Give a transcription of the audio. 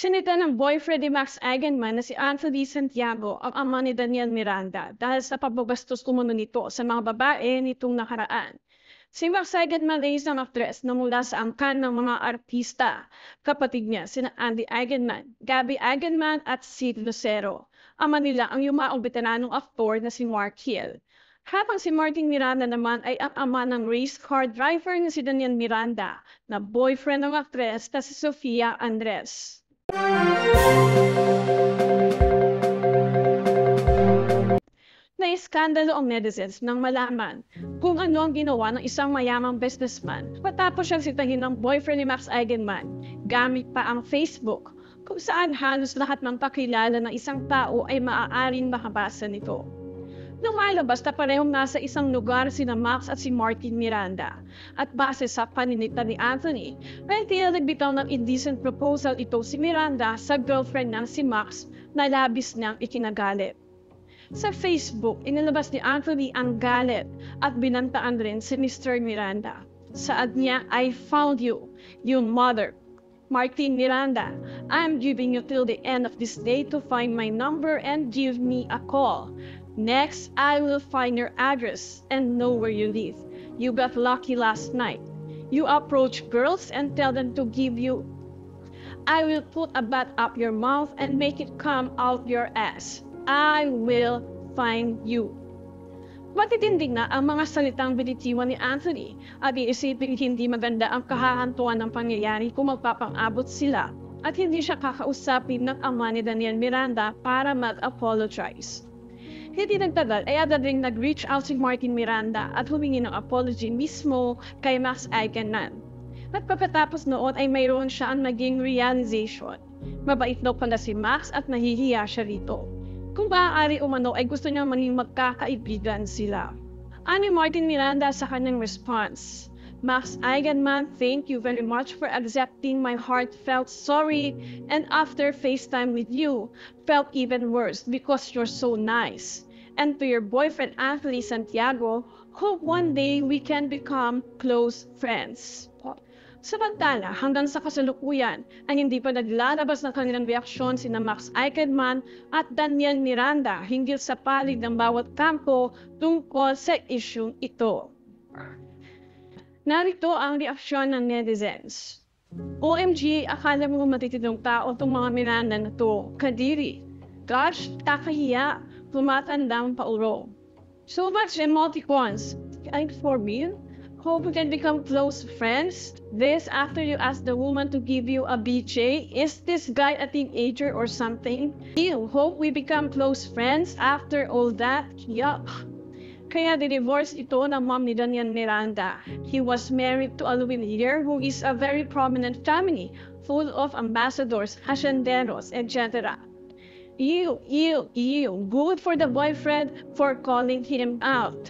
Sinita ng boyfriend ni Max Eigenman na si Anthony Santiago ang ama ni Daniel Miranda dahil sa pagbabastos umano nito sa mga babae nitong nakaraan. Si Max Eigenman ay isang aktres na mula sa angkan ng mga artista. Kapatid niya sina Andy Eigenman, Gabby Eigenman at Sid Lucero. Ama nila ang yumaong veteranong aktor na si Mark Hill. Habang si Martin Miranda naman ay ang ama ng race car driver na si Daniel Miranda na boyfriend ng aktres na si Sofia Andres. Naiskandalo ang netizens nang malaman kung ano ang ginawa ng isang mayamang businessman matapos siyang sitahin ng boyfriend ni Max Eigenman gamit pa ang Facebook kung saan halos lahat ng pakilala ng isang tao ay maaaring makabasa nito. Lumalabas na parehong nasa isang lugar sina Max at si Martin Miranda at base sa paninita ni Anthony ay tila nagbitaw ng indecent proposal ito si Miranda sa girlfriend ng si Max na labis niyang ikinagalit. Sa Facebook, inilabas ni Anthony ang galit at binantaan rin si Mr. Miranda. Saad niya, "I found you, you mother. Martin Miranda, I'm giving you till the end of this day to find my number and give me a call. Next, I will find your address and know where you live. You got lucky last night. You approach girls and tell them to give you. I will put a bat up your mouth and make it come out your ass. I will find you." Matitindig na ang mga salitang binitiwan ni Anthony at iisipin hindi maganda ang kahahantuan ng pangyayari kung magpapang-abot sila at hindi siya kakausapin ng ama ni Daniel Miranda para mag-apologize. Hindi nagtagal ay agad ring nag-reach out si Martin Miranda at humingi ng apology mismo kay Max Eigenman. At pagkatapos noon ay mayroon siya ang naging realization. Mabait daw pala si Max at nahihiya siya rito. Kung maaari umano ay gusto niya maging magkakaibigan sila. Ani Martin Miranda sa kanyang response, "Max Eigenman, thank you very much for accepting my heartfelt sorry, and after FaceTime with you, felt even worse because you're so nice. And to your boyfriend Anthony Santiago, hope one day we can become close friends." Samantala, hanggang sa kasalukuyan ay hindi pa naglalabas ng kanilang reaksyon sina Max Eigenman at Daniel Miranda hinggil sa panig ng bawat kampo tungkol sa isyung ito. Narito ang reaksyon ng netizens. "OMG, akala mo matitinong tao itong mga Miranda na to. Kadiri. Gosh, kakahiya. Tumatandang pauro. So much emoticons. I'm for real? Hope we can become close friends. This after you ask the woman to give you a BJ? Is this guy a teenager or something? Ew, hope we become close friends after all that? Yuck." Kaya di-divorce ito ng mom ni Daniel Miranda. He was married to a Luwilier who is a very prominent family, full of ambassadors, hacienderos, etc. Ew, ew, ew. Good for the boyfriend for calling him out.